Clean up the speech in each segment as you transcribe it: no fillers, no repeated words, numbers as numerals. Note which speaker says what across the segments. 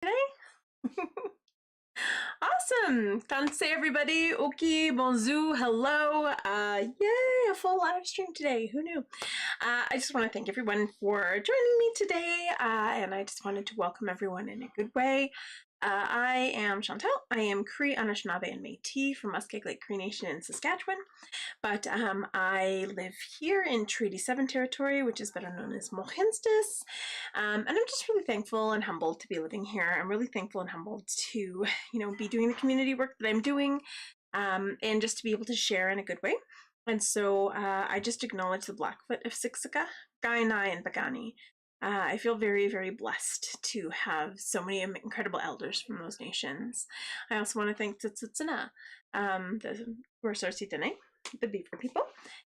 Speaker 1: today? Awesome! Tanse everybody, oki, bonjour, hello. Yay, a full live stream today. Who knew? I just want to thank everyone for joining me today, and I just wanted to welcome everyone in a good way. I am Chantal. I am Cree, Anishinaabe, and Métis from Muskeg Lake Cree Nation in Saskatchewan. But I live here in Treaty 7 territory, which is better known as Mohenstis. And I'm just really thankful and humbled to be living here. I'm really thankful and humbled to, be doing the community work that I'm doing, and just to be able to share in a good way. And so I just acknowledge the Blackfoot of Siksika, Kainai, and Pagani. I feel very, very blessed to have so many incredible elders from those nations. I also want to thank Tsutsuna, the Worsositane, the Beaver people,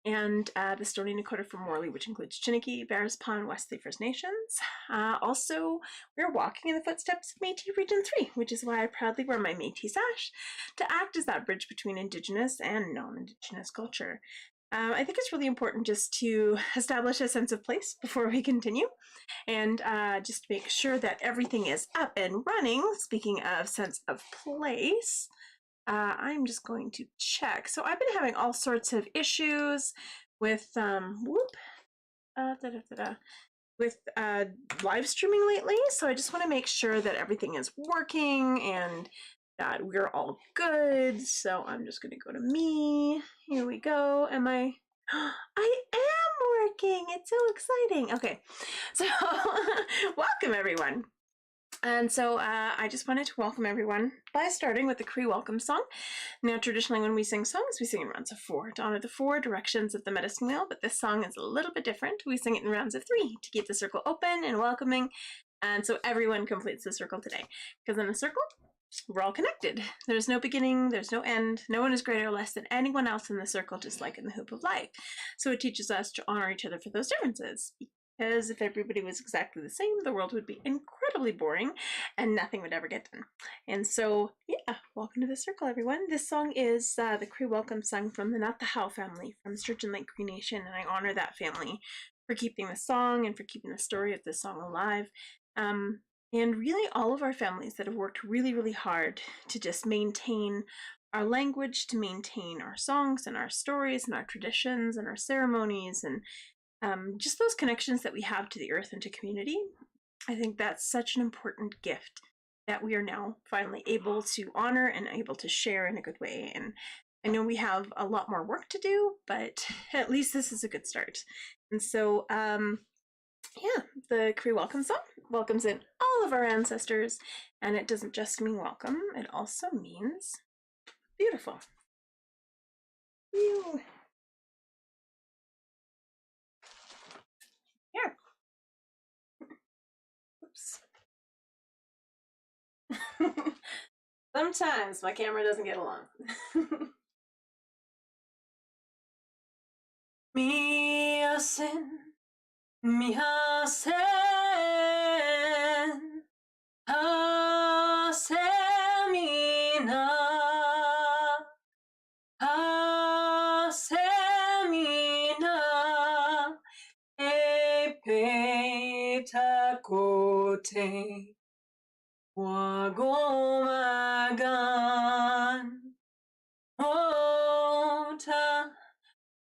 Speaker 1: and the Stoney Nakoda from Morley, which includes Chickadee, Bearspaw, Wesley First Nations. Also, we're walking in the footsteps of Métis Region 3, which is why I proudly wear my Métis sash to act as that bridge between Indigenous and non-Indigenous culture. I think it's really important just to establish a sense of place before we continue, and just make sure that everything is up and running. Speaking of sense of place, I'm just going to check. So I've been having all sorts of issues with with live streaming lately. So I just want to make sure that everything is working and that we're all good. So I'm just going to go to me. Here we go. Am I? I am working. It's so exciting. Okay. So welcome everyone. And so I just wanted to welcome everyone by starting with the Cree welcome song. Now, traditionally when we sing songs, we sing in rounds of 4 to honor the 4 directions of the medicine wheel, but this song is a little bit different. We sing it in rounds of 3 to keep the circle open and welcoming, and so everyone completes the circle today. Because in a circle, we're all connected. There's no beginning, there's no end. No one is greater or less than anyone else in the circle, just like in the hoop of life. So it teaches us to honor each other for those differences. Because if everybody was exactly the same, the world would be incredibly boring and nothing would ever get done. And so, yeah, welcome to the circle, everyone. This song is the Cree welcome song from the Natahau family from Sturgeon Lake Cree Nation, and I honor that family for keeping the song and for keeping the story of this song alive. And really all of our families that have worked really, really hard to just maintain our language, to maintain our songs and our stories and our traditions and our ceremonies, and just those connections that we have to the earth and to community. I think that's such an important gift that we are now finally able to honor and able to share in a good way. And I know we have a lot more work to do, but at least this is a good start. And so, yeah, the Cree welcome song welcomes in all of our ancestors, and it doesn't just mean welcome, it also means beautiful. Ew. Here. Oops. Sometimes my camera doesn't get along. Miasen, miasen, hasemina, hasemina, epetakote. Wagomagan, ota,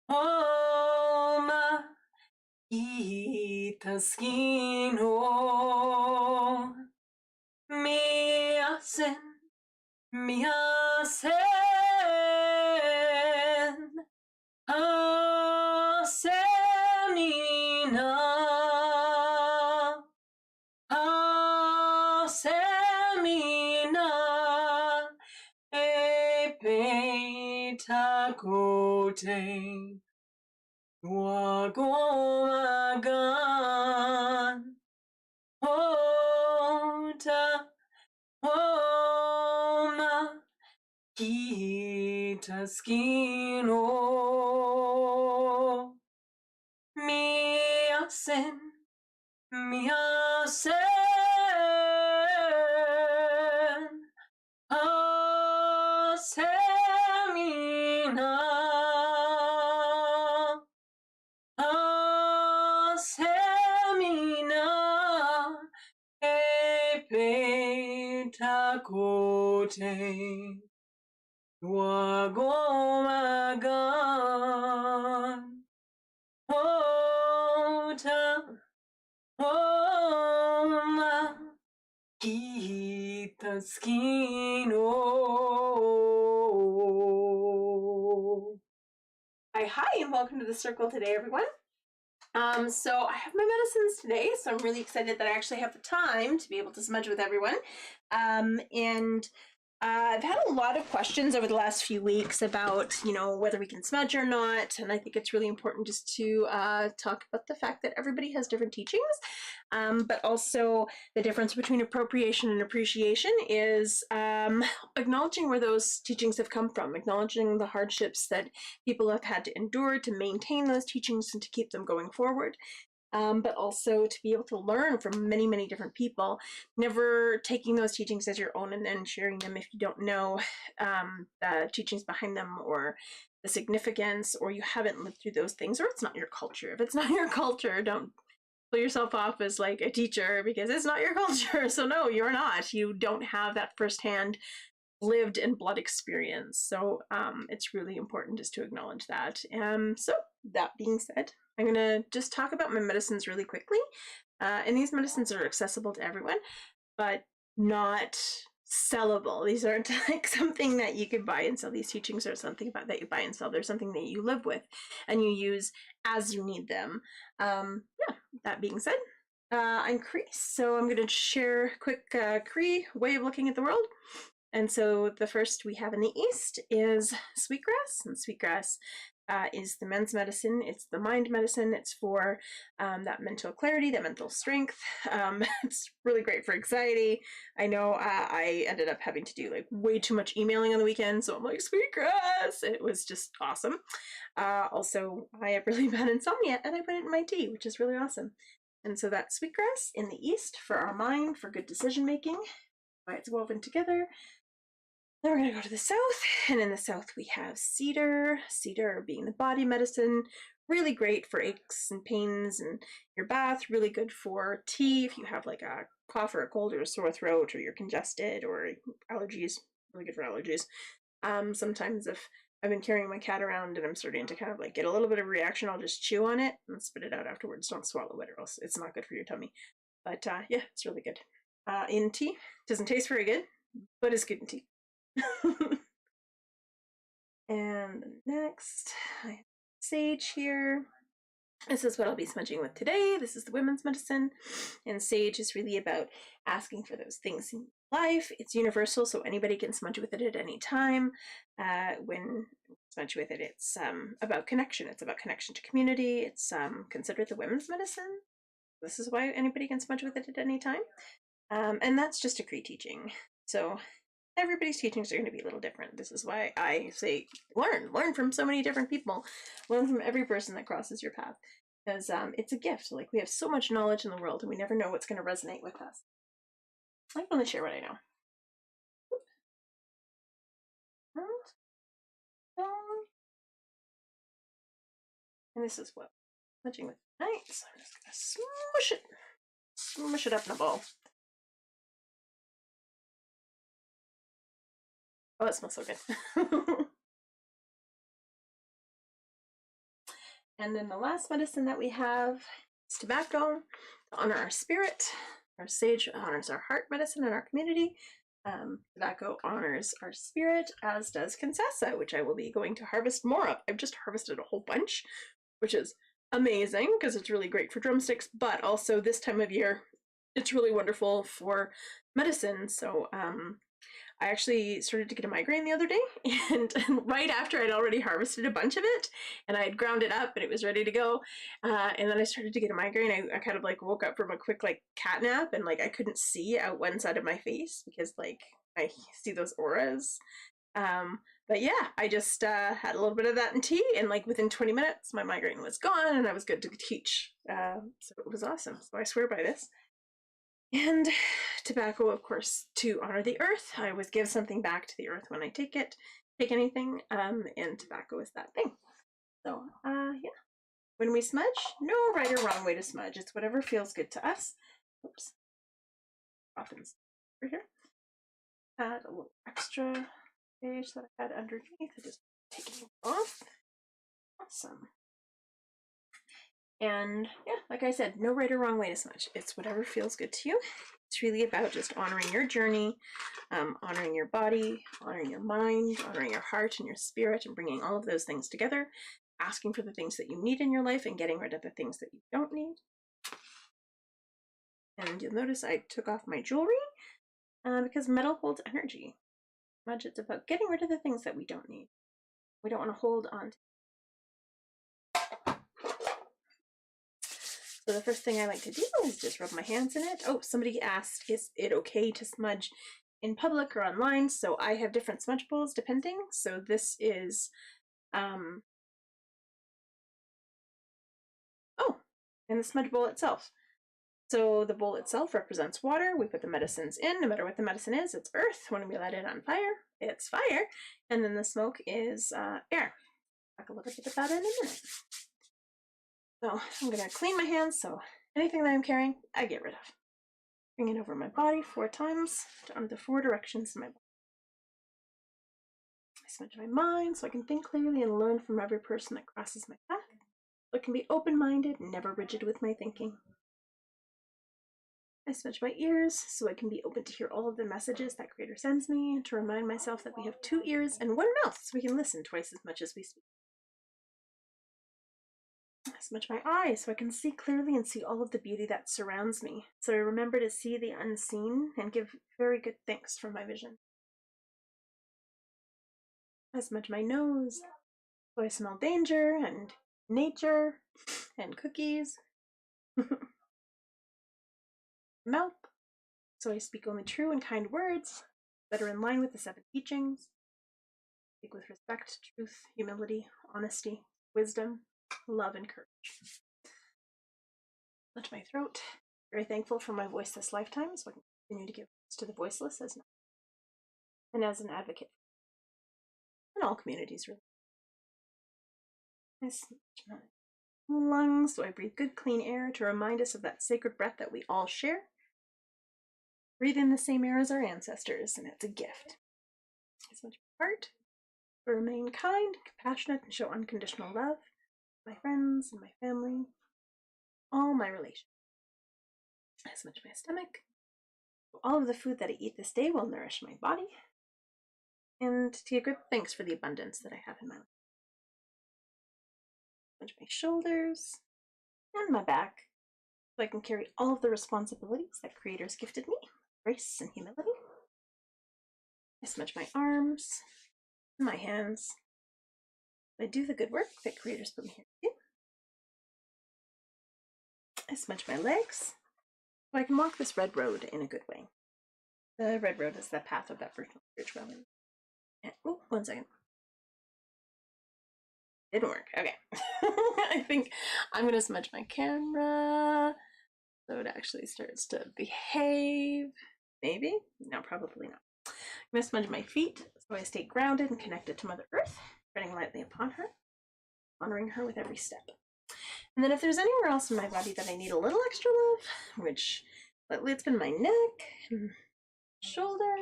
Speaker 1: oma, itaskino, miasen, miasen, asemina, asemina, epetakote, wagomagan, ota, oma, kitaskino, miasen, miasen, asemina, asemina, takote wagomagan hota homa kitaskino. Hi, and welcome to the circle today, everyone. So I have my medicines today, so I'm really excited that I actually have the time to be able to smudge with everyone. I've had a lot of questions over the last few weeks about, whether we can smudge or not, and I think it's really important just to talk about the fact that everybody has different teachings, but also the difference between appropriation and appreciation is acknowledging where those teachings have come from, acknowledging the hardships that people have had to endure to maintain those teachings and to keep them going forward. But also to be able to learn from many, many different people, never taking those teachings as your own and then sharing them if you don't know the teachings behind them or the significance, or you haven't lived through those things, or it's not your culture. If it's not your culture, don't pull yourself off as like a teacher because it's not your culture. So no, you're not. You don't have that firsthand lived and blood experience. So it's really important just to acknowledge that. So that being said, I'm gonna just talk about my medicines really quickly. And these medicines are accessible to everyone, but not sellable. These aren't like something that you could buy and sell. These teachings are something about that you buy and sell. They're something that you live with and you use as you need them. Yeah, that being said, I'm Cree, so I'm going to share a quick Cree way of looking at the world. And so the first we have in the east is sweetgrass, and sweetgrass is the men's medicine. It's the mind medicine. It's for that mental clarity, that mental strength. It's really great for anxiety. I know I ended up having to do like way too much emailing on the weekend, so I'm like, sweetgrass. It was just awesome. Also, I have really bad insomnia, and I put it in my tea, which is really awesome. And so that's sweetgrass in the east for our mind, for good decision making. Why it's woven together. Then we're going to go to the south, and in the south we have cedar. Cedar being the body medicine, really great for aches and pains and your bath, really good for tea if you have like a cough or a cold or a sore throat or you're congested or allergies, really good for allergies. Sometimes if I've been carrying my cat around and I'm starting to kind of like get a little bit of a reaction, I'll just chew on it and spit it out afterwards. Don't swallow it or else it's not good for your tummy. But yeah, it's really good. In tea, doesn't taste very good, but it's good in tea. And next, I have sage here. This is what I'll be smudging with today. This is the women's medicine, and sage is really about asking for those things in life. It's universal, so anybody can smudge with it at any time. When smudge with it, it's about connection. It's about connection to community. It's considered the women's medicine. This is why anybody can smudge with it at any time. And that's just a Cree teaching. So everybody's teachings are going to be a little different. This is why I say learn from so many different people. Learn from every person that crosses your path, because it's a gift. Like, we have so much knowledge in the world and we never know what's going to resonate with us. I want to share what I know. And this is what I'm smudging with tonight, so I'm just going to smush it up in a bowl. Oh, it smells so good. And then the last medicine that we have is tobacco, to honor our spirit. Our sage honors our heart medicine in our community. Tobacco honors our spirit, as does Consessa, which I will be going to harvest more of. I've just harvested a whole bunch, which is amazing because it's really great for drumsticks, but also this time of year, it's really wonderful for medicine. So I actually started to get a migraine the other day, and right after I'd already harvested a bunch of it, and I had ground it up, and it was ready to go, and then I started to get a migraine. I kind of like woke up from a quick like cat nap, and like I couldn't see out one side of my face because like I see those auras. But yeah, I just had a little bit of that in tea, and like within 20 minutes, my migraine was gone, and I was good to teach. So it was awesome. So I swear by this. And tobacco, of course, to honor the earth. I always give something back to the earth when I take anything, and tobacco is that thing. So, yeah. When we smudge, no right or wrong way to smudge. It's whatever feels good to us. Oops. Often over here. add a little extra page that I had underneath. I just taking it off. Awesome. And yeah, like I said, no right or wrong way to smudge. It's whatever feels good to you. It's really about just honoring your journey, honoring your body, honoring your mind, honoring your heart and your spirit, and bringing all of those things together, asking for the things that you need in your life and getting rid of the things that you don't need. And you'll notice I took off my jewelry because metal holds energy. Smudge, it's about getting rid of the things that we don't need. We don't want to hold on to. So the first thing I like to do is just rub my hands in it. Oh, somebody asked, is it okay to smudge in public or online? So I have different smudge bowls depending. So this is, and the smudge bowl itself. So the bowl itself represents water. We put the medicines in. No matter what the medicine is, it's earth. When we let it on fire, it's fire. And then the smoke is air. I'll talk a little bit about that in a minute. So I'm going to clean my hands, so anything that I'm carrying, I get rid of. Bring it over my body 4 times down the 4 directions in my body. I smudge my mind so I can think clearly and learn from every person that crosses my path. So I can be open-minded and never rigid with my thinking. I smudge my ears so I can be open to hear all of the messages that Creator sends me, and to remind myself that we have 2 ears and 1 mouth so we can listen twice as much as we speak. I smudge my eyes so I can see clearly and see all of the beauty that surrounds me. So I remember to see the unseen and give very good thanks for my vision. I smudge my nose so I smell danger and nature and cookies. Mouth so I speak only true and kind words that are in line with the 7 teachings. Speak with respect, truth, humility, honesty, wisdom, love, and courage. Smudge my throat. Very thankful for my voice this lifetime, so I can continue to give voice to the voiceless and as an advocate in all communities, really. I smudge my lungs, so I breathe good, clean air to remind us of that sacred breath that we all share. Breathe in the same air as our ancestors, and it's a gift. I smudge my heart to remain kind, compassionate, and show unconditional love to my friends and my family, all my relations. I smudge my stomach. All of the food that I eat this day will nourish my body, and to give good thanks for the abundance that I have in my life. Smudge my shoulders and my back so I can carry all of the responsibilities that Creator's gifted me, grace and humility. I smudge my arms and my hands. I do the good work that Creator's put me here to do. I smudge my legs so I can walk this red road in a good way. The red road is the path of Aboriginal spirituality. And, oh, 1 second. Didn't work. Okay. I think I'm going to smudge my camera so it actually starts to behave. Maybe? No, probably not. I'm going to smudge my feet so I stay grounded and connected to Mother Earth, treading lightly upon her, honoring her with every step. And then if there's anywhere else in my body that I need a little extra love, which lately it's been my neck, shoulder,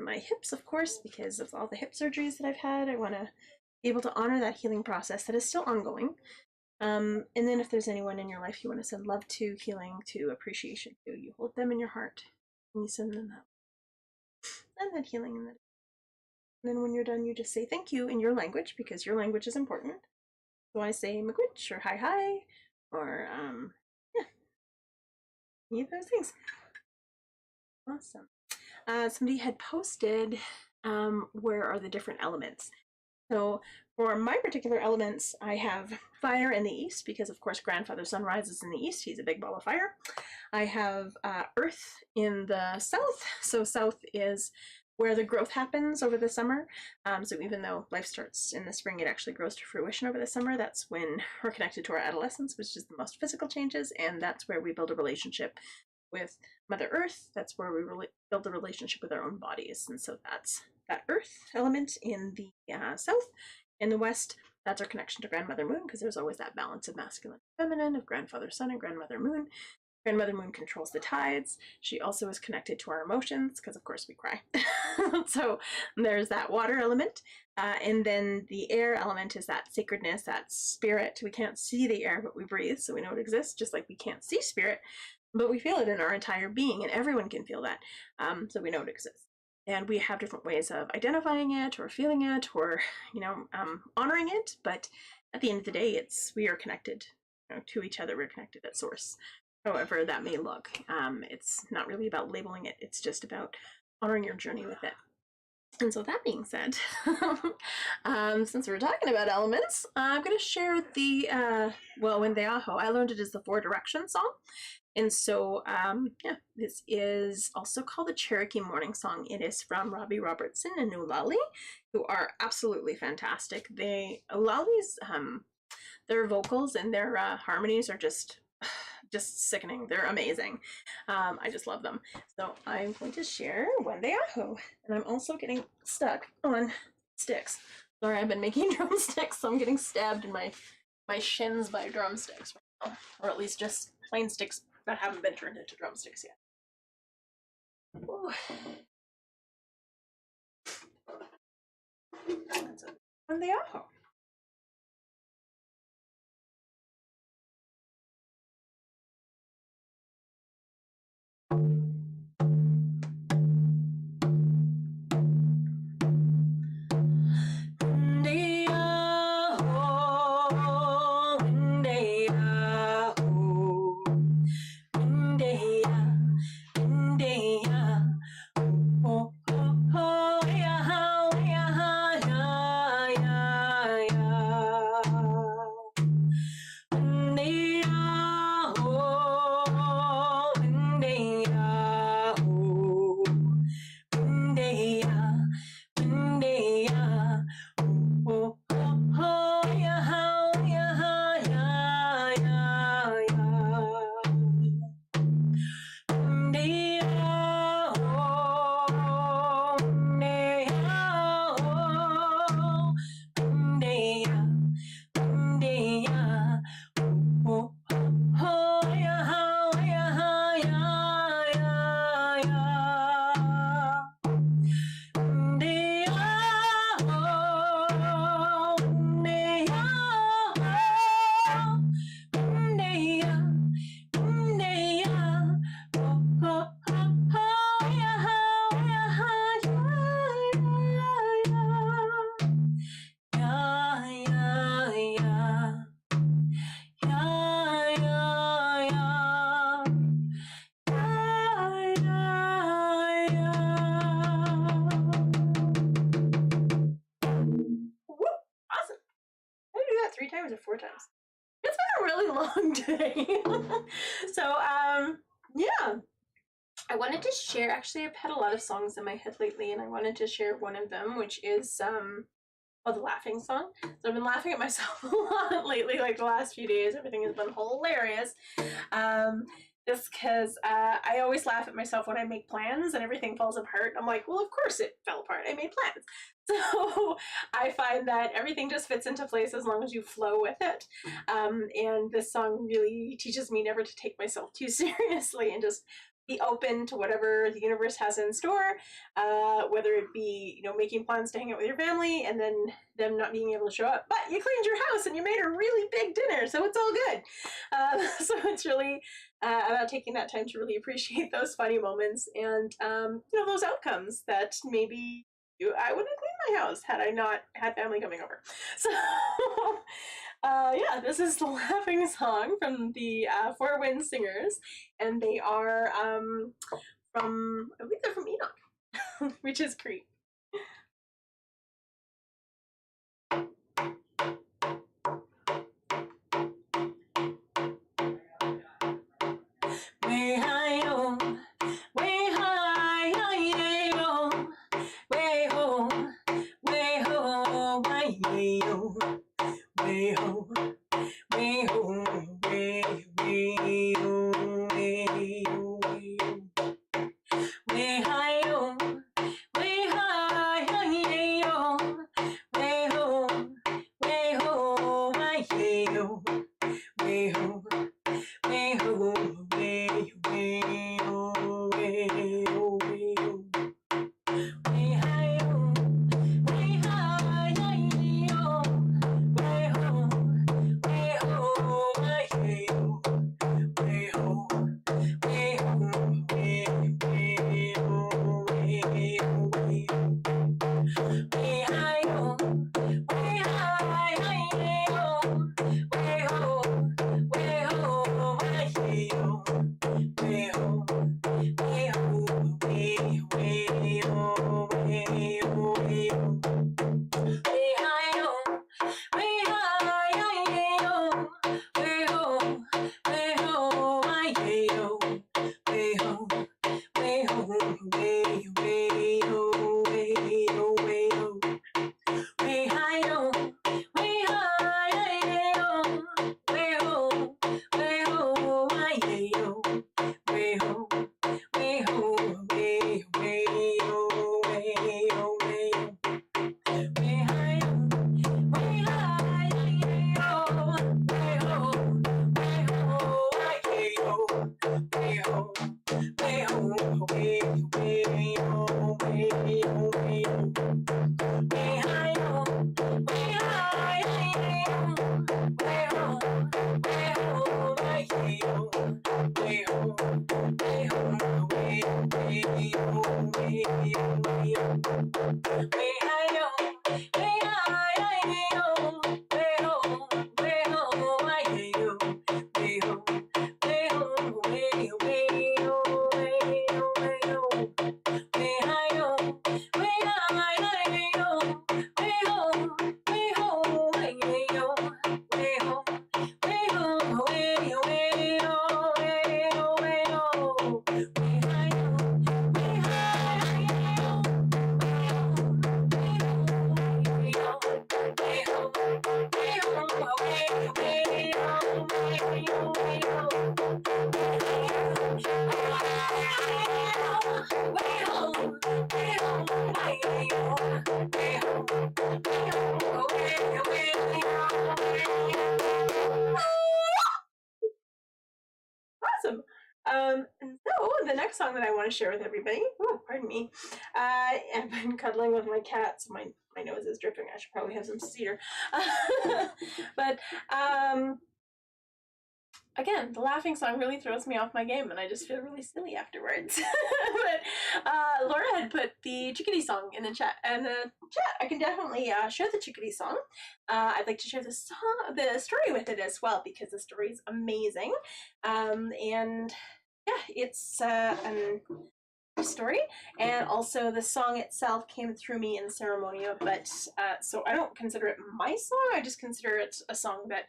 Speaker 1: my hips, of course, because of all the hip surgeries that I've had, I want to be able to honor that healing process that is still ongoing. And then if there's anyone in your life you want to send love to, healing to, appreciation to, you hold them in your heart and you send them that. And that healing in that. And then when you're done, you just say thank you in your language, because your language is important. So I say miigwech or hi, or yeah, any of those things. Awesome. Somebody had posted where are the different elements. So for my particular elements, I have fire in the east, because of course grandfather sun rises in the east. He's a big ball of fire. I have earth in the south. So south is where the growth happens over the summer. So even though life starts in the spring, it actually grows to fruition over the summer. That's when we're connected to our adolescence, which is the most physical changes, and that's where we build a relationship with Mother Earth. That's where we build a relationship with our own bodies. And so that's that earth element in the south. In the west, that's our connection to grandmother moon, because there's always that balance of masculine and feminine, of grandfather sun and grandmother moon. Grandmother Moon controls the tides. She also is connected to our emotions, because of course we cry. So there's that water element. And then the air element is that sacredness, that spirit. We can't see the air, but we breathe, so we know it exists, just like we can't see spirit, but we feel it in our entire being, and everyone can feel that, so we know it exists. And we have different ways of identifying it, or feeling it, or, you know, honoring it, but at the end of the day, we are connected, you know, to each other. We're connected at source, however that may look. It's not really about labeling it, it's just about honoring your journey with it. And so that being said, since we're talking about elements, I'm going to share the, well, Wendeaho. I learned it as the 4 Direction song. And so, yeah, this is also called the Cherokee Morning Song. It is from Robbie Robertson and Ulali, who are absolutely fantastic. Ulali's, their vocals and their harmonies are just sickening. They're amazing. I just love them. So I'm going to share Wendeaho, and I'm also getting stuck on sticks. Sorry, I've been making drumsticks, so I'm getting stabbed in my shins by drumsticks right now, or at least just plain sticks that haven't been turned into drumsticks yet. Ooh. That's it. Wendeaho. Or 4 times. It's been a really long day. So, yeah. I wanted to share, actually, I've had a lot of songs in my head lately, and I wanted to share one of them, which is, the laughing song. So I've been laughing at myself a lot lately, like the last few days. Everything has been hilarious. Just because I always laugh at myself when I make plans and everything falls apart. I'm like, well, of course it fell apart. I made plans. So I find that everything just fits into place as long as you flow with it. And this song really teaches me never to take myself too seriously and just be open to whatever the universe has in store, whether it be, you know, making plans to hang out with your family and then them not being able to show up, but you cleaned your house and you made a really big dinner, so it's all good. So it's really about taking that time to really appreciate those funny moments and, you know, those outcomes that maybe I wouldn't have cleaned my house had I not had family coming over. So yeah, this is the laughing song from the Four Wind Singers, and they are from, I believe they're from Enoch, which is Cree. Awesome. And so the next song that I want to share with everybody, oh, pardon me, I've been cuddling with my cat, so my nose is dripping. I should probably have some cedar. But again, the laughing song really throws me off my game, and I just feel really silly afterwards. But Laura had put the Chickadee Song in the chat, and I can definitely share the Chickadee Song. I'd like to share the story with it as well, because the story is amazing. And yeah, it's a story, and also the song itself came through me in ceremonial, but so I don't consider it my song. I just consider it a song that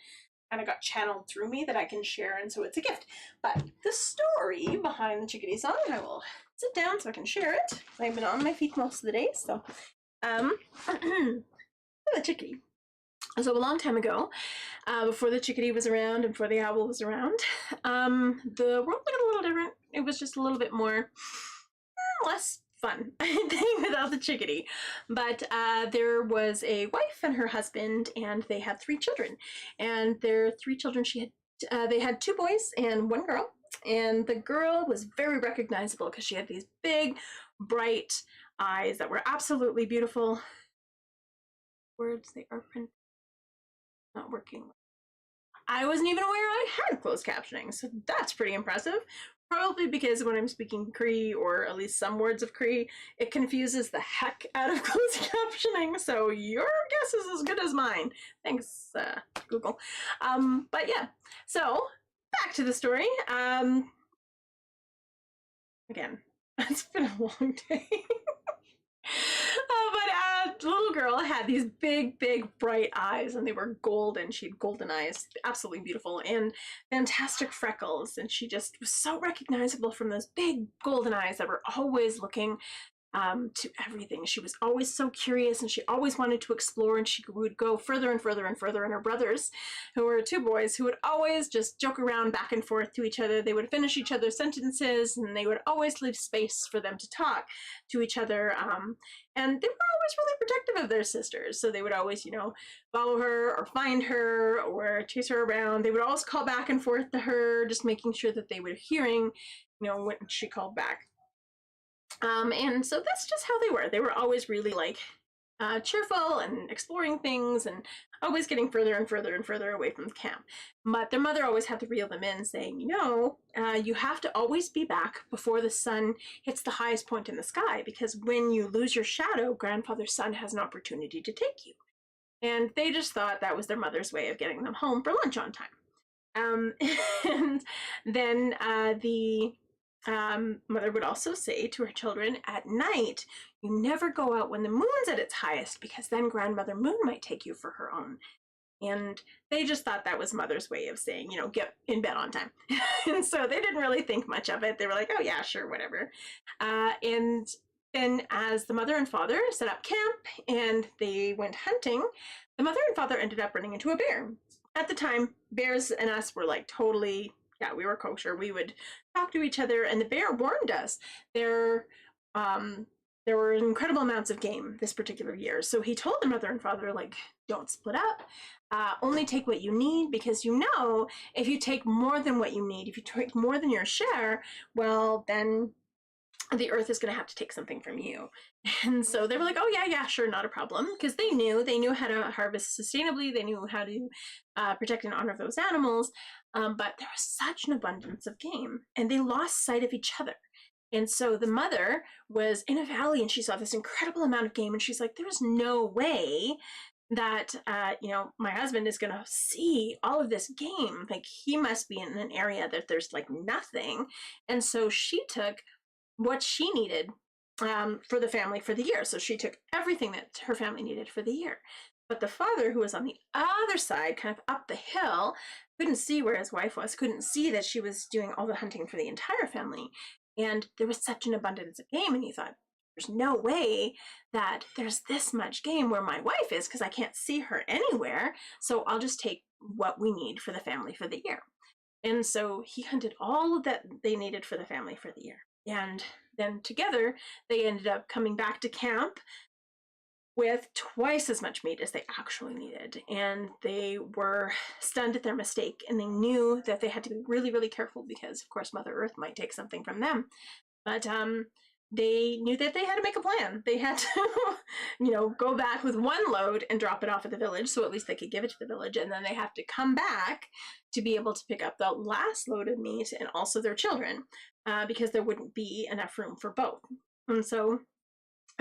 Speaker 1: kind of got channeled through me that I can share, and so it's a gift. But the story behind the Chickadee Song, I will sit down so I can share it. I've been on my feet most of the day, so the chickadee. So a long time ago, before the chickadee was around and before the owl was around, the world went a little different. It was just a little bit more less fun, I think, without the chickadee. But there was a wife and her husband, and they had 3 children. And their 3 children, they had 2 boys and 1 girl. And the girl was very recognizable because she had these big, bright eyes that were absolutely beautiful. Words, they are printed. Not working. I wasn't even aware I had closed captioning, so that's pretty impressive. Probably because when I'm speaking Cree, or at least some words of Cree, it confuses the heck out of closed captioning, so your guess is as good as mine. Thanks, Google. But yeah, so back to the story. Again, it's been a long day. But the little girl had these big, big, bright eyes, and they were golden. She had golden eyes, absolutely beautiful, and fantastic freckles. And she just was so recognizable from those big golden eyes that were always looking to everything. She was always so curious, and she always wanted to explore, and she would go further and further and further. And her brothers, who were 2 boys, who would always just joke around back and forth to each other. They would finish each other's sentences, and they would always leave space for them to talk to each other. And they were always really protective of their sisters, so they would always, follow her or find her or chase her around. They would always call back and forth to her, just making sure that they were hearing, when she called back. And so that's just how they were. They were always really cheerful and exploring things, and always getting further and further and further away from the camp. But their mother always had to reel them in, saying, you have to always be back before the sun hits the highest point in the sky, because when you lose your shadow, grandfather's sun has an opportunity to take you. And they just thought that was their mother's way of getting them home for lunch on time. And then the Mother would also say to her children, at night, you never go out when the moon's at its highest, because then Grandmother Moon might take you for her own. And they just thought that was Mother's way of saying, get in bed on time. And so they didn't really think much of it. They were like, oh yeah, sure, whatever. And then as the mother and father set up camp and they went hunting, the mother and father ended up running into a bear. At the time, bears and us were like totally, yeah, we were kosher. We would talk to each other, and the bear warned us there were incredible amounts of game this particular year. So he told the mother and father, like, don't split up. Only take what you need, because if you take more than what you need, if you take more than your share, well, then the earth is going to have to take something from you. And so they were like, oh yeah, sure, not a problem, because they knew how to harvest sustainably. They knew how to protect and honor those animals. But there was such an abundance of game, and they lost sight of each other. And so the mother was in a valley and she saw this incredible amount of game, and she's like, there's no way that, my husband is going to see all of this game. Like, he must be in an area that there's like nothing. And so she took what she needed for the family for the year. So she took everything that her family needed for the year. But the father, who was on the other side, kind of up the hill, couldn't see where his wife was, couldn't see that she was doing all the hunting for the entire family. And there was such an abundance of game, and he thought, there's no way that there's this much game where my wife is, because I can't see her anywhere. So I'll just take what we need for the family for the year. And so he hunted all that they needed for the family for the year. And then together, they ended up coming back to camp with twice as much meat as they actually needed. And they were stunned at their mistake, and they knew that they had to be really, really careful, because of course Mother Earth might take something from them. But they knew that they had to make a plan. They had to, go back with one load and drop it off at the village, so at least they could give it to the village, and then they have to come back to be able to pick up the last load of meat and also their children, because there wouldn't be enough room for both. And so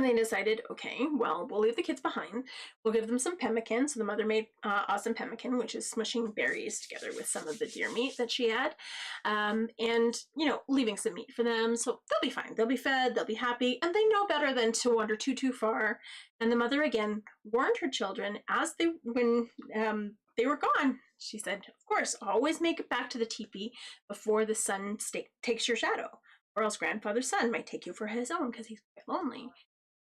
Speaker 1: they decided, okay, well, we'll leave the kids behind. We'll give them some pemmican. So the mother made awesome pemmican, which is smushing berries together with some of the deer meat that she had, and, leaving some meat for them. So they'll be fine. They'll be fed. They'll be happy. And they know better than to wander too far. And the mother again warned her children when they were gone. She said, of course, always make it back to the teepee before the sun takes your shadow, or else grandfather's son might take you for his own, because he's quite lonely.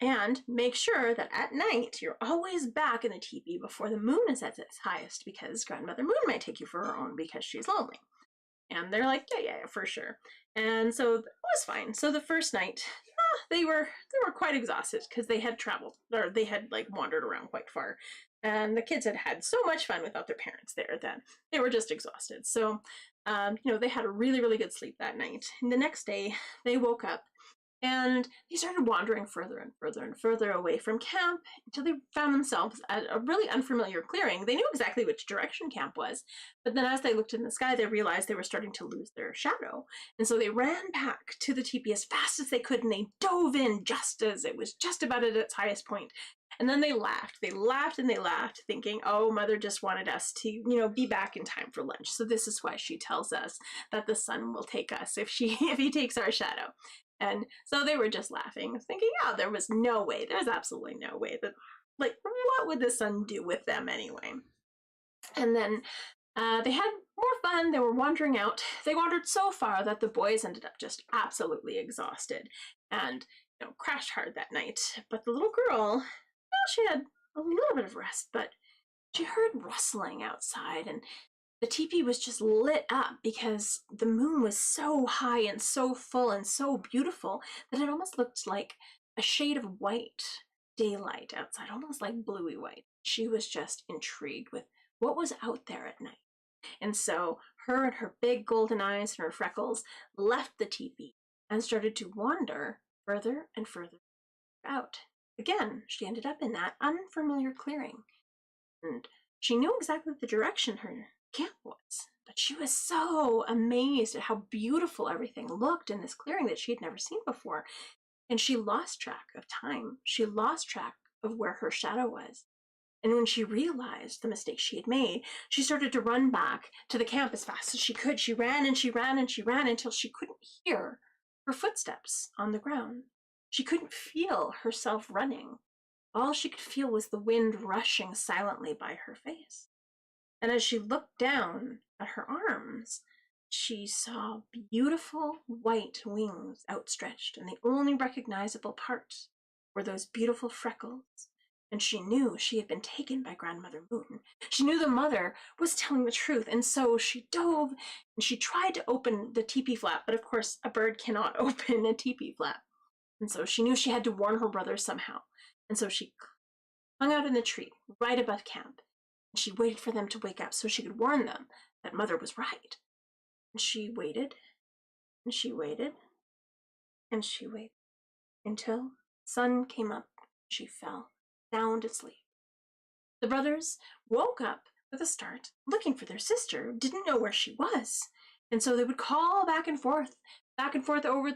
Speaker 1: And make sure that at night you're always back in the teepee before the moon is at its highest, because Grandmother Moon might take you for her own because she's lonely. And they're like, yeah, for sure. And so it was fine. So the first night, they were quite exhausted, because they had traveled, or they had wandered around quite far. And the kids had so much fun without their parents there that they were just exhausted. So, they had a really, really good sleep that night. And the next day, they woke up and they started wandering further and further and further away from camp, until they found themselves at a really unfamiliar clearing. They knew exactly which direction camp was, but then as they looked in the sky, they realized they were starting to lose their shadow. And so they ran back to the teepee as fast as they could, and they dove in just as it was just about at its highest point. And then they laughed. They laughed and they laughed, thinking, oh, Mother just wanted us to, be back in time for lunch. So this is why she tells us that the sun will take us if he takes our shadow. And so they were just laughing, thinking, oh, there was no way. There's absolutely no way that, what would the sun do with them anyway? And then they had more fun. They were wandering out. They wandered so far that the boys ended up just absolutely exhausted and, crashed hard that night. But the little girl, well, she had a little bit of rest, but she heard rustling outside, and the teepee was just lit up because the moon was so high and so full and so beautiful that it almost looked like a shade of white daylight outside, almost like bluey white. She was just intrigued with what was out there at night. And so her and her big golden eyes and her freckles left the teepee and started to wander further and further out. Again, she ended up in that unfamiliar clearing. And she knew exactly the direction her camp was, but she was so amazed at how beautiful everything looked in this clearing that she had never seen before. And she lost track of time. She lost track of where her shadow was. And when she realized the mistake she had made, she started to run back to the camp as fast as she could. She ran and she ran and she ran until she couldn't hear her footsteps on the ground. She couldn't feel herself running. All she could feel was the wind rushing silently by her face. And as she looked down at her arms, she saw beautiful white wings outstretched, and the only recognizable parts were those beautiful freckles. And she knew she had been taken by Grandmother Moon. She knew the mother was telling the truth, and so she dove and she tried to open the teepee flap, but of course a bird cannot open a teepee flap. And so she knew she had to warn her brother somehow. And so she hung out in the tree right above camp, and she waited for them to wake up so she could warn them that Mother was right. And she waited, and she waited, and she waited, until the sun came up and she fell sound asleep. The brothers woke up with a start, looking for their sister, didn't know where she was. And so they would call back and forth over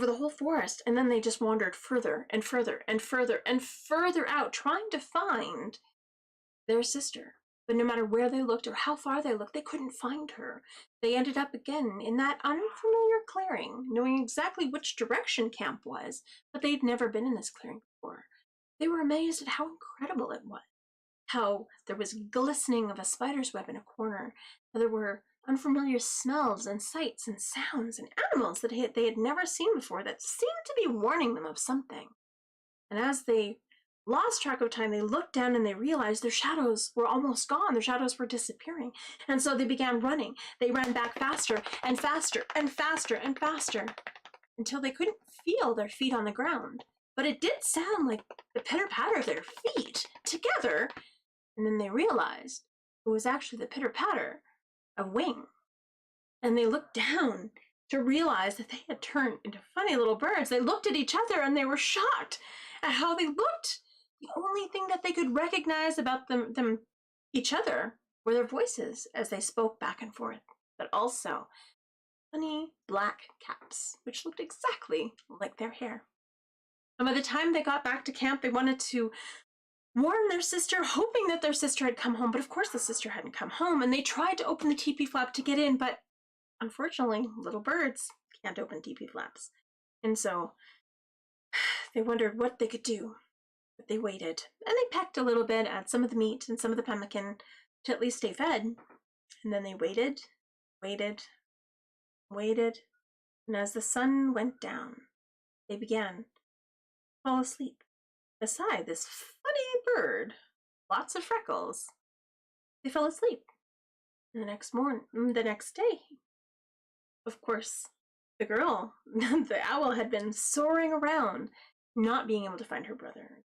Speaker 1: the whole forest, and then they just wandered further and further and further and further out, trying to find their sister. But no matter where they looked or how far they looked, they couldn't find her. They ended up again in that unfamiliar clearing, knowing exactly which direction camp was, but they'd never been in this clearing before. They were amazed at how incredible it was, how there was glistening of a spider's web in a corner, how there were unfamiliar smells and sights and sounds and animals that they had never seen before that seemed to be warning them of something. And as they lost track of time, they looked down and they realized their shadows were almost gone. Their shadows were disappearing. And so they began running. They ran back faster and faster and faster and faster until they couldn't feel their feet on the ground. But it did sound like the pitter-patter of their feet together. And then they realized it was actually the pitter-patter of wings. And they looked down to realize that they had turned into funny little birds. They looked at each other and they were shocked at how they looked. The only thing that they could recognize about them each other were their voices as they spoke back and forth, but also funny black caps, which looked exactly like their hair. And by the time they got back to camp, they wanted to warn their sister, hoping that their sister had come home, but of course the sister hadn't come home, and they tried to open the teepee flap to get in, but unfortunately, little birds can't open teepee flaps. And so they wondered what they could do. But they waited, and they pecked a little bit at some of the meat and some of the pemmican to at least stay fed. And then they waited, and as the sun went down, they began to fall asleep beside this funny bird, lots of freckles. They fell asleep. And the next day, of course, the girl, the owl, had been soaring around, not being able to find her brother.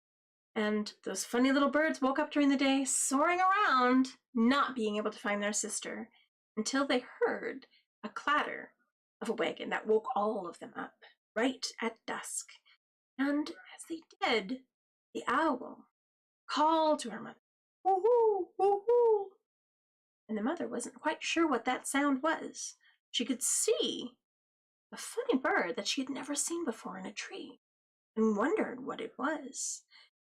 Speaker 1: And those funny little birds woke up during the day, soaring around, not being able to find their sister, until they heard a clatter of a wagon that woke all of them up, right at dusk. And as they did, the owl called to her mother, "Woo-hoo, woo-hoo." And the mother wasn't quite sure what that sound was. She could see a funny bird that she had never seen before in a tree, and wondered what it was.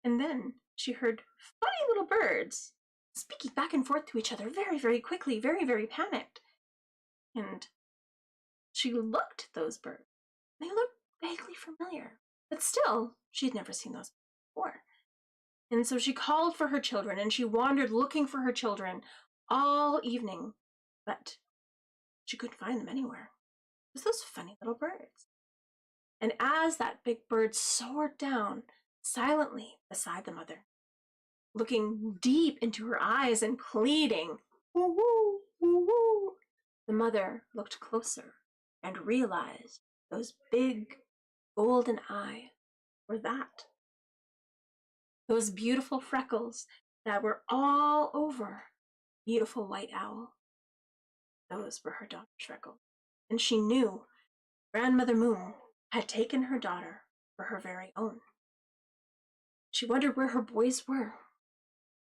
Speaker 1: And then she heard funny little birds speaking back and forth to each other very, very quickly, very, very panicked. And she looked at those birds. They looked vaguely familiar, but still, she had never seen those before. And so she called for her children, and she wandered looking for her children all evening, but she couldn't find them anywhere. It was those funny little birds. And as that big bird soared down silently beside the mother, looking deep into her eyes and pleading, "Woo-woo, woo-woo," the mother looked closer and realized those big golden eyes were that. Those beautiful freckles that were all over beautiful white owl. Those were her daughter's freckles. And she knew Grandmother Moon had taken her daughter for her very own. She wondered where her boys were.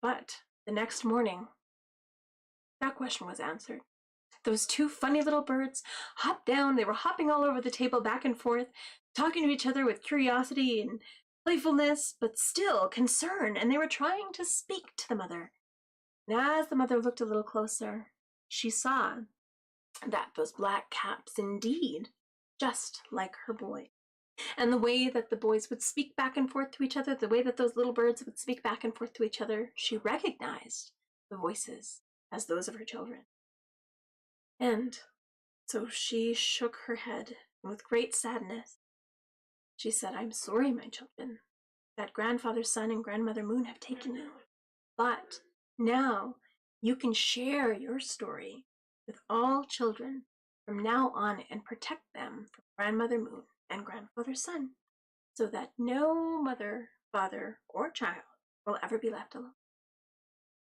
Speaker 1: But the next morning, that question was answered. Those two funny little birds hopped down. They were hopping all over the table back and forth, talking to each other with curiosity and playfulness, but still concern, and they were trying to speak to the mother. And as the mother looked a little closer, she saw that those black caps indeed, just like her boy. And the way that the boys would speak back and forth to each other, the way that those little birds would speak back and forth to each other, she recognized the voices as those of her children. And so she shook her head, and with great sadness, she said, "I'm sorry, my children, that Grandfather Sun and Grandmother Moon have taken you. But now you can share your story with all children from now on and protect them from Grandmother Moon and Grandfather Sun, so that no mother, father, or child will ever be left alone."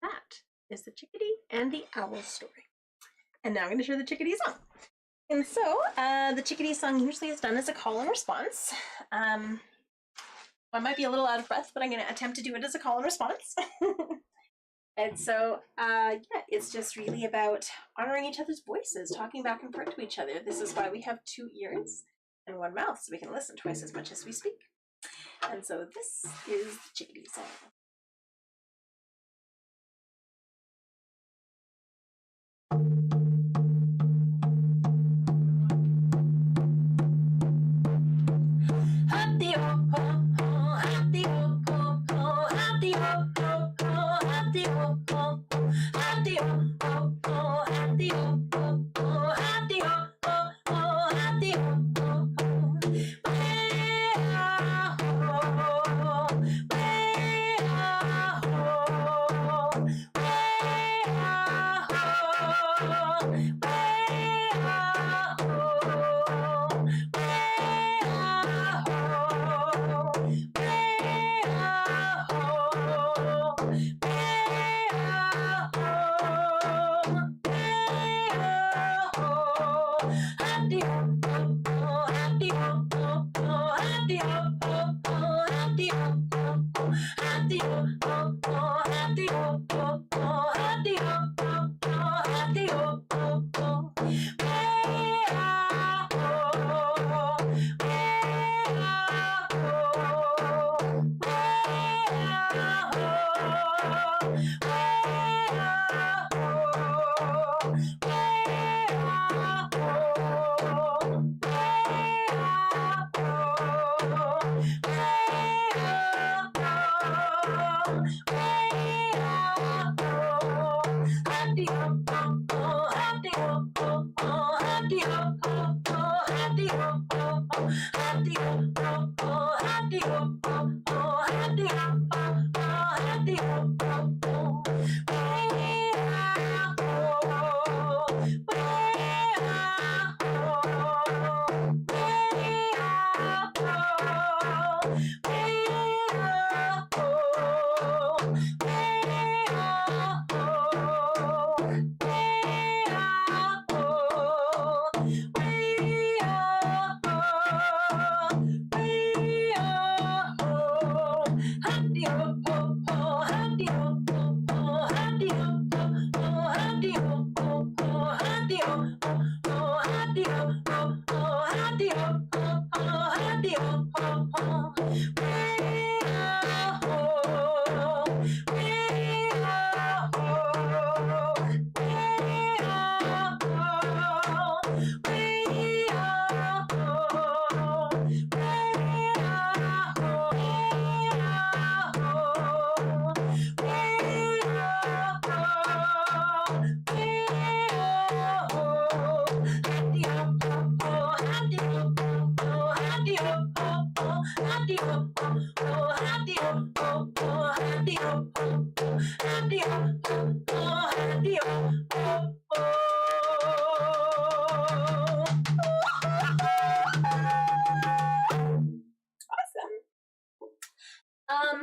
Speaker 1: That is the Chickadee and the Owl story. And now I'm going to share the Chickadee Song. And so the Chickadee Song usually is done as a call and response. I might be a little out of breath, but I'm going to attempt to do it as a call and response. And so, yeah, it's just really about honoring each other's voices, talking back and forth to each other. This is why we have 2 ears and 1 mouth, so we can listen twice as much as we speak. And so this is the Chickadee Song.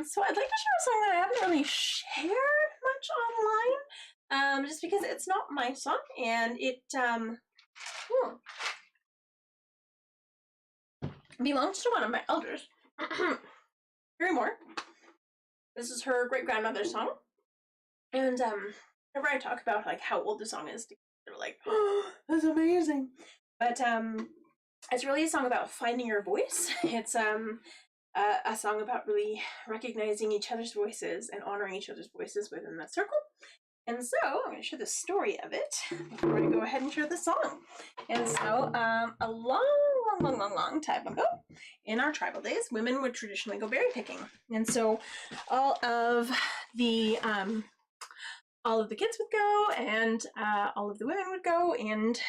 Speaker 1: So I'd like to share a song that I haven't really shared much online, just because it's not my song, and it belongs to one of my elders, Carrie Moore. This is her great-grandmother's song, and whenever I talk about like how old the song is, they're like, "Oh, that's amazing!" But it's really a song about finding your voice. It's a song about really recognizing each other's voices and honoring each other's voices within that circle. And so I'm going to share the story of it before we go ahead and share the song. And so a long time ago, in our tribal days, women would traditionally go berry picking. And so all of the kids would go, and all of the women would go, and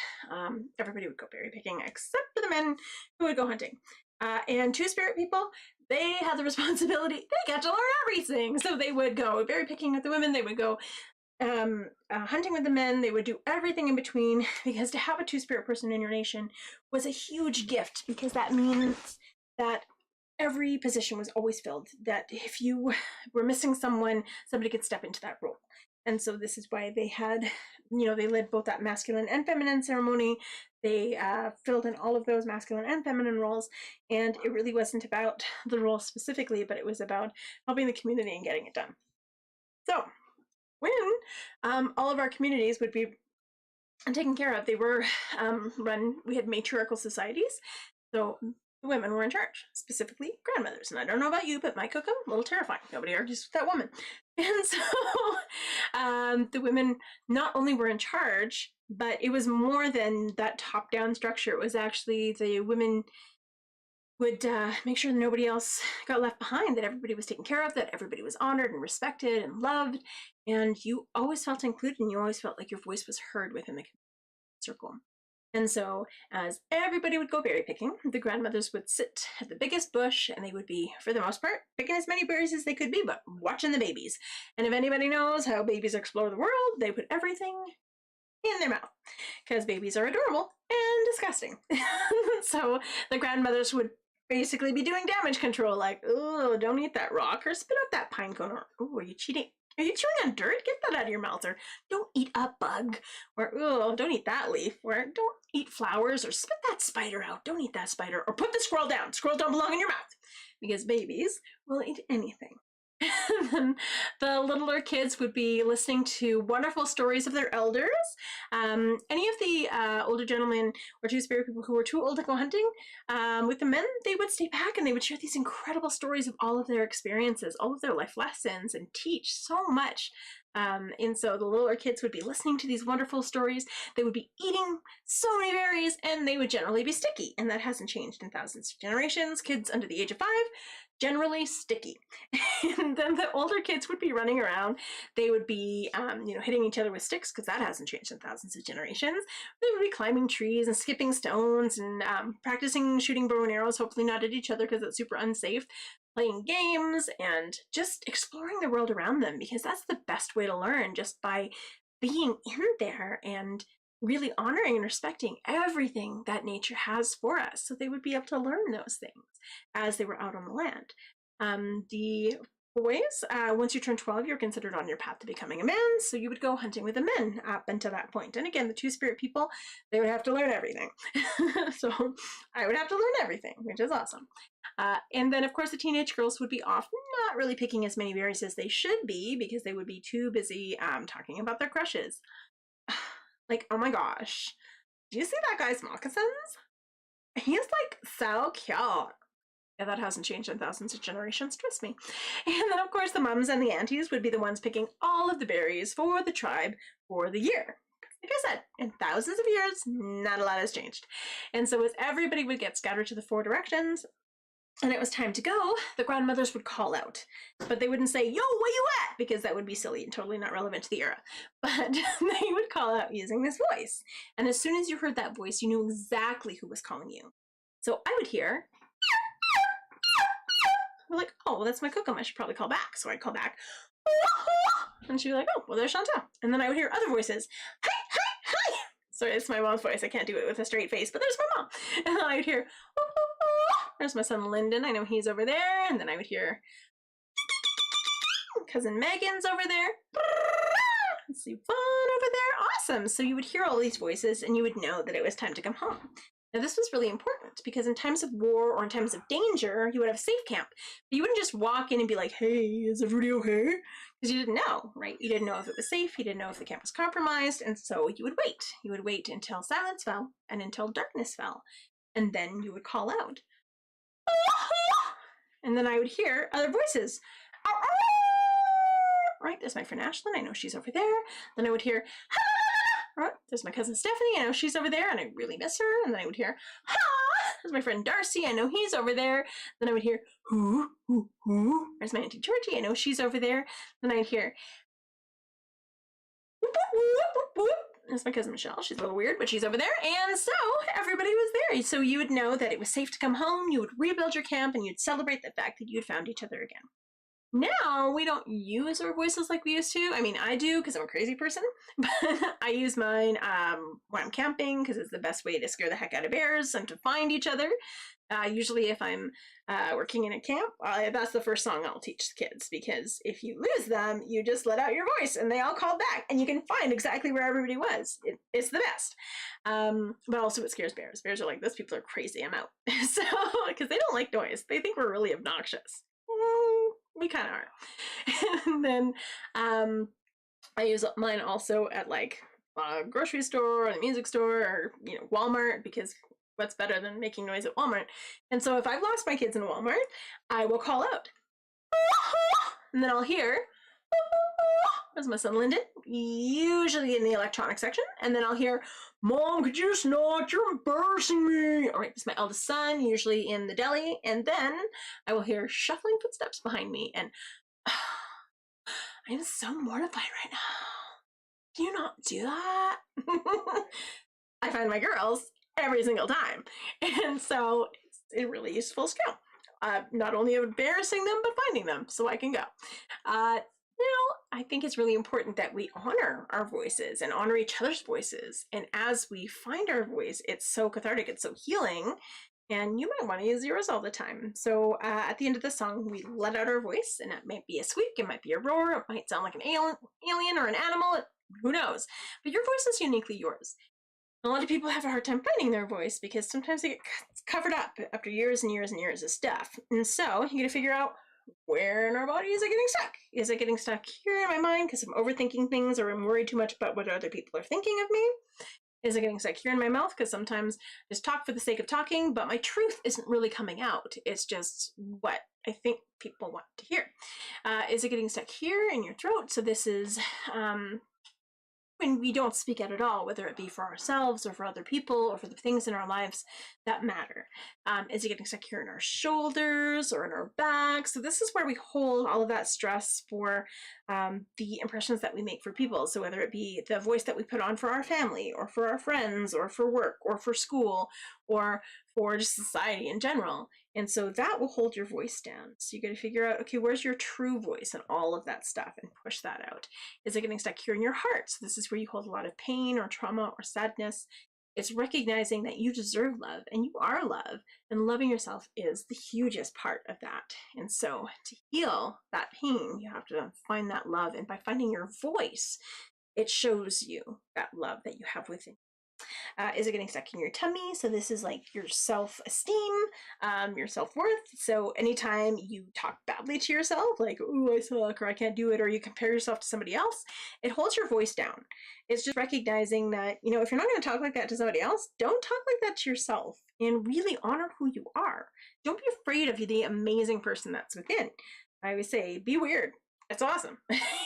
Speaker 1: everybody would go berry picking except for the men who would go hunting. And two-spirit people, they had the responsibility, they got to learn everything. So they would go berry picking with the women, they would go hunting with the men, they would do everything in between, because to have a two-spirit person in your nation was a huge gift, because that means that every position was always filled, that if you were missing someone, somebody could step into that role. And so this is why they had, they led both that masculine and feminine ceremony. They filled in all of those masculine and feminine roles, and it really wasn't about the role specifically, but it was about helping the community and getting it done. So when all of our communities would be taken care of, they were run, we had matriarchal societies, so the women were in charge, specifically grandmothers. And I don't know about you, but my cookum, a little terrifying. Nobody argues with that woman. And so the women not only were in charge, but it was more than that top-down structure. It was actually the women would make sure that nobody else got left behind, that everybody was taken care of, that everybody was honored and respected and loved, and you always felt included, and you always felt like your voice was heard within the circle. And so as everybody would go berry picking, the grandmothers would sit at the biggest bush, and they would be, for the most part, picking as many berries as they could be, but watching the babies. And if anybody knows how babies explore the world, they put everything in their mouth, because babies are adorable and disgusting. So the grandmothers would basically be doing damage control, like, oh, don't eat that rock, or spit out that pine cone, or, oh, are you cheating? Are you chewing on dirt? Get that out of your mouth. Or don't eat a bug. Or, oh, don't eat that leaf. Or don't eat flowers. Or spit that spider out. Don't eat that spider. Or put the squirrel down. Squirrels don't belong in your mouth. Because babies will eat anything. And then the littler kids would be listening to wonderful stories of their elders. Any of the older gentlemen or two-spirit people who were too old to go hunting, with the men, they would stay back and they would share these incredible stories of all of their experiences, all of their life lessons, and teach so much. And so the littler kids would be listening to these wonderful stories. They would be eating so many berries, and they would generally be sticky. And that hasn't changed in thousands of generations. Kids under the age of 5, generally sticky. And then the older kids would be running around. They would be, hitting each other with sticks, because that hasn't changed in thousands of generations. They would be climbing trees and skipping stones and practicing shooting bow and arrows, hopefully not at each other because it's super unsafe, playing games, and just exploring the world around them, because that's the best way to learn, just by being in there and really honoring and respecting everything that nature has for us. So they would be able to learn those things as they were out on the land. The boys, once you turn 12, you're considered on your path to becoming a man, so you would go hunting with the men up until that point. And again, the two-spirit people, they would have to learn everything. So I would have to learn everything, which is awesome. And then, of course, the teenage girls would be off, not really picking as many berries as they should be, because they would be too busy talking about their crushes. Like, oh my gosh, do you see that guy's moccasins? He's like so cute. Yeah, that hasn't changed in thousands of generations, trust me. And then, of course, the mums and the aunties would be the ones picking all of the berries for the tribe for the year. Like I said, in thousands of years, not a lot has changed. And so as everybody would get scattered to the 4 directions, and it was time to go, the grandmothers would call out. But they wouldn't say, yo, where you at? Because that would be silly and totally not relevant to the era. But they would call out using this voice. And as soon as you heard that voice, you knew exactly who was calling you. So I would hear, we're like, oh, well, that's my cookum. I should probably call back. So I'd call back. And she'd be like, oh, well, there's Chantal. And then I would hear other voices. Hi, hi, hi. Sorry, it's my mom's voice. I can't do it with a straight face, but there's my mom. And then I would hear, there's my son Lyndon. I know he's over there. And then I would hear cousin Megan's over there. Let's see, fun over there. Awesome. So you would hear all these voices and you would know that it was time to come home. Now this was really important because in times of war or in times of danger, you would have a safe camp. But you wouldn't just walk in and be like, hey, is everybody okay? Because you didn't know, right? You didn't know if it was safe. You didn't know if the camp was compromised. And so you would wait. You would wait until silence fell and until darkness fell. And then you would call out. And then I would hear other voices. right, there's my friend Ashlyn, I know she's over there. Then I would hear, ha! Right, there's my cousin Stephanie, I know she's over there, and I really miss her. And then I would hear, ha! There's my friend Darcy, I know he's over there. Then I would hear, hoo, hoo, hoo. There's my Auntie Georgie, I know she's over there. Then I'd hear, whoop, whoop, whoop, whoop. There's my cousin Michelle, she's a little weird, but she's over there. And so everybody was there. So you would know that it was safe to come home, you would rebuild your camp, and you'd celebrate the fact that you'd found each other again. Now, we don't use our voices like we used to. I mean, I do because I'm a crazy person, but I use mine when I'm camping because it's the best way to scare the heck out of bears and to find each other. Usually if I'm working in a camp, that's the first song I'll teach the kids, because if you lose them, you just let out your voice and they all call back and you can find exactly where everybody was. It's the best. But also it scares bears. Bears are like, those people are crazy, I'm out. So, because they don't like noise. They think we're really obnoxious. We kind of are. And then I use mine also at like a grocery store or a music store or, you know, Walmart, because what's better than making noise at Walmart? And so if I've lost my kids in Walmart, I will call out. And then I'll hear, there's my son Lyndon, usually in the electronic section. And then I'll hear, Mom, could you just not? You're embarrassing me. All right, this is my eldest son, usually in the deli. And then I will hear shuffling footsteps behind me. And I'm so mortified right now. Can you not do that? I find my girls every single time. And so it's a really useful skill. Not only embarrassing them, but finding them so I can go. I think it's really important that we honor our voices and honor each other's voices. And as we find our voice, it's so cathartic, it's so healing, and you might want to use yours all the time. So at the end of the song, we let out our voice, and it might be a squeak, it might be a roar, it might sound like an alien or an animal, who knows? But your voice is uniquely yours. A lot of people have a hard time finding their voice because sometimes they get covered up after years and years and years of stuff. And so you gotta figure out, where in our body is it getting stuck? Is it getting stuck here in my mind because I'm overthinking things or I'm worried too much about what other people are thinking of me? Is it getting stuck here in my mouth because sometimes I just talk for the sake of talking, but my truth isn't really coming out. It's just what I think people want to hear. Is it getting stuck here in your throat? So this is when we don't speak out at all, whether it be for ourselves or for other people or for the things in our lives that matter. Is it getting stuck here in our shoulders or in our back? So this is where we hold all of that stress for the impressions that we make for people. So whether it be the voice that we put on for our family or for our friends or for work or for school or for just society in general. And so that will hold your voice down. So you got to figure out, okay, where's your true voice and all of that stuff, and push that out. Is it getting stuck here in your heart? So this is where you hold a lot of pain or trauma or sadness. It's recognizing that you deserve love and you are love, and loving yourself is the hugest part of that. And so to heal that pain, you have to find that love. And by finding your voice, it shows you that love that you have within. Is it getting stuck in your tummy? So this is like your self-esteem, your self-worth. So anytime you talk badly to yourself, like, ooh, I suck, or I can't do it, or you compare yourself to somebody else, it holds your voice down. It's just recognizing that, you know, if you're not going to talk like that to somebody else, don't talk like that to yourself, and really honor who you are. Don't be afraid of the amazing person that's within. I always say, be weird. It's awesome,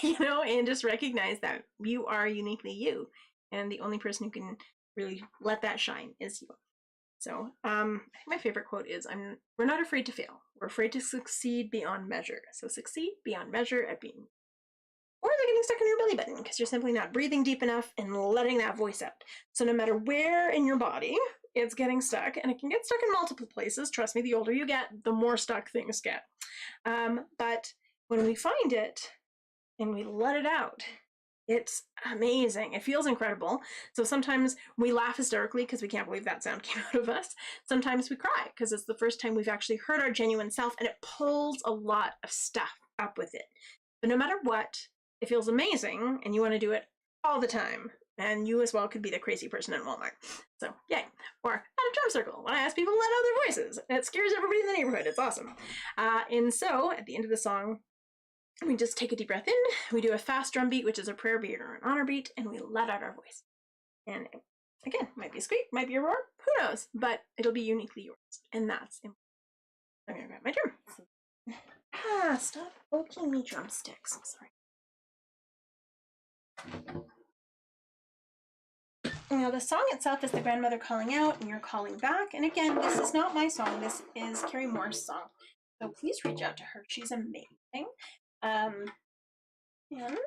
Speaker 1: you know, and just recognize that you are uniquely you. And the only person who can really let that shine is you. So I think my favorite quote is, we're not afraid to fail. We're afraid to succeed beyond measure. So succeed beyond measure at being. Or they're getting stuck in your belly button because you're simply not breathing deep enough and letting that voice out. So no matter where in your body it's getting stuck, and it can get stuck in multiple places. Trust me, the older you get, the more stuck things get. But when we find it and we let it out, it's amazing. It feels incredible. So sometimes we laugh hysterically because we can't believe that sound came out of us. Sometimes we cry because it's the first time we've actually heard our genuine self, and it pulls a lot of stuff up with it. But no matter what, it feels amazing, and you want to do it all the time. And you as well could be the crazy person in Walmart. So yay. Or at a drum circle when I ask people to let out their voices. And it scares everybody in the neighborhood. It's awesome. And so at the end of the song, we just take a deep breath in, we do a fast drum beat, which is a prayer beat or an honor beat, and we let out our voice. And again, might be a squeak, might be a roar, who knows, but it'll be uniquely yours. And that's important. I'm gonna grab my drum. Stop poking me, drumsticks. I'm sorry. Now, the song itself is the grandmother calling out, and you're calling back. And again, this is not my song. This is Carrie Moore's song. So please reach out to her. She's amazing. And in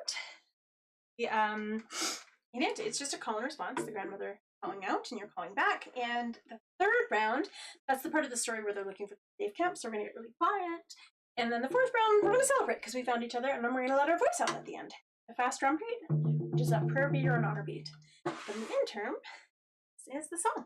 Speaker 1: it, it's just a call and response. The grandmother calling out, and you're calling back. And the third round, that's the part of the story where they're looking for the safe camp. So we're gonna get really quiet. And then the fourth round, we're gonna celebrate because we found each other, and then we're gonna let our voice out at the end. A fast drum beat, which is a prayer beat or an honor beat. But in the interim, this is the song.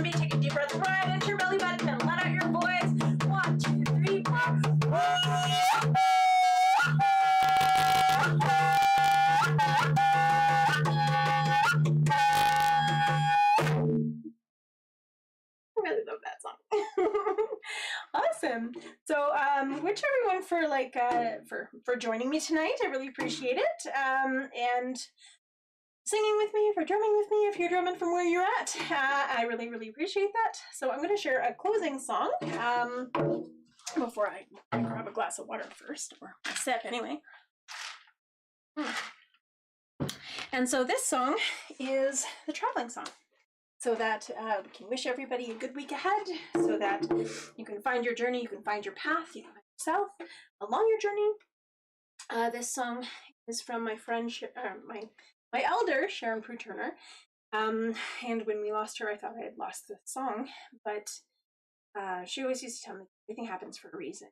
Speaker 1: Take a deep breath right into your belly button and let out your voice. 1, 2, 3, 4. I really love that song. Awesome. So, which everyone for joining me tonight. I really appreciate it. And singing with me, for drumming with me, if you're drumming from where you're at. I really, really appreciate that. So I'm going to share a closing song before I grab a glass of water first, or a sip anyway. And so this song is the traveling song, so that we can wish everybody a good week ahead, so that you can find your journey, you can find your path, you can find yourself along your journey. This song is from my friend, my elder, Sharon Prue Turner, and when we lost her, I thought I had lost the song, but she always used to tell me, everything happens for a reason.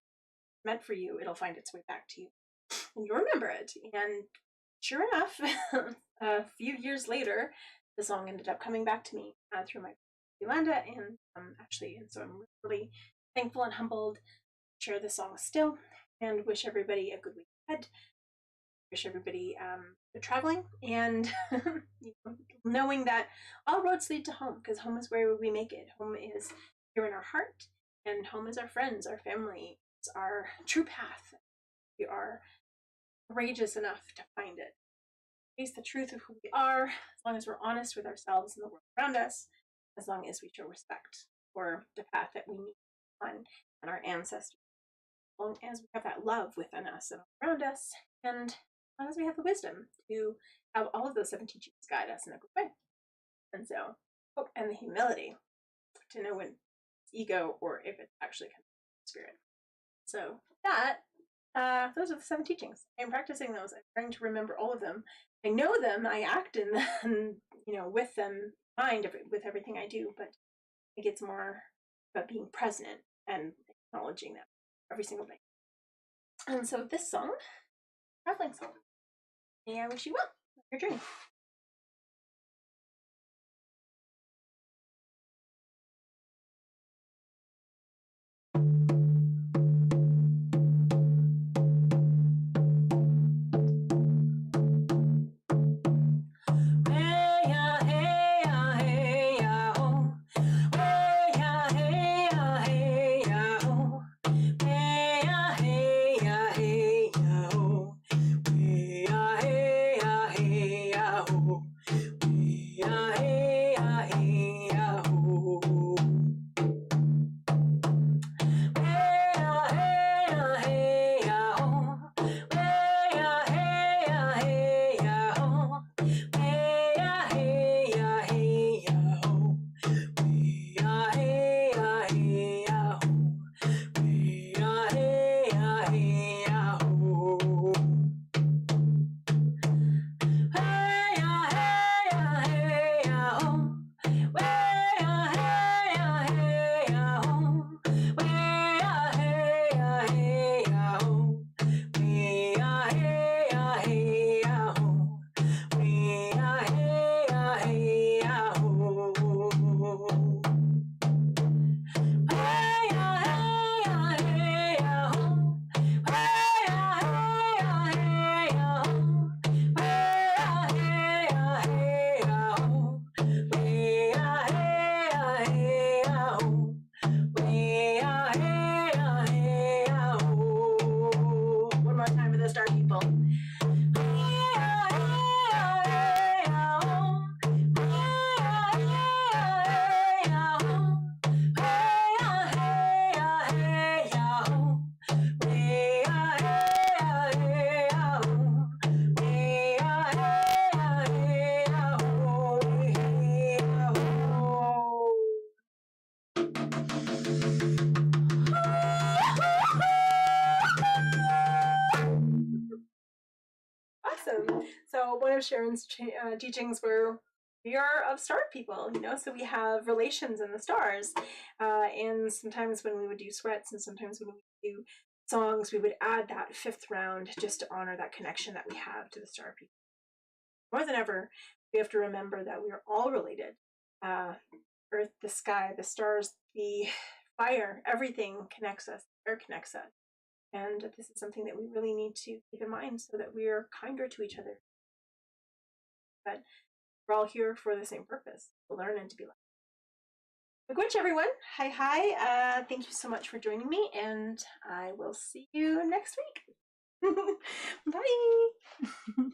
Speaker 1: Meant for you, it'll find its way back to you, and you'll remember it. And sure enough, a few years later, the song ended up coming back to me through my Yolanda, and so I'm really thankful and humbled to share this song still, and wish everybody a good week ahead. wish everybody good traveling, and you know, knowing that all roads lead to home, because home is where we make it. Home is here in our heart, and home is our friends, our family. It's our true path. We are courageous enough to find it. Face the truth of who we are, as long as we're honest with ourselves and the world around us, as long as we show respect for the path that we need on and our ancestors, as long as we have that love within us and around us, and as long as we have the wisdom to have all of those 7 teachings guide us in a good way. And so, oh, and the humility to know when it's ego or if it's actually kind of spirit. So that those are the 7 teachings. I'm practicing those. I'm trying to remember all of them. I know them. I act in them, you know, with them in mind with everything I do. But I think it's more about being present and acknowledging them every single day. And so this song, traveling song. May I wish you well on your journey. Awesome. So one of Sharon's teachings were we are of star people, you know, so we have relations in the stars. And sometimes when we would do sweats and sometimes when we would do songs, we would add that 5th round just to honor that connection that we have to the star people. More than ever, we have to remember that we are all related. Earth, the sky, the stars, the fire, everything connects us. Air connects us. And this is something that we really need to keep in mind so that we are kinder to each other. But we're all here for the same purpose, to learn and to be loved. Good everyone. Hi. Thank you so much for joining me, and I will see you next week. Bye.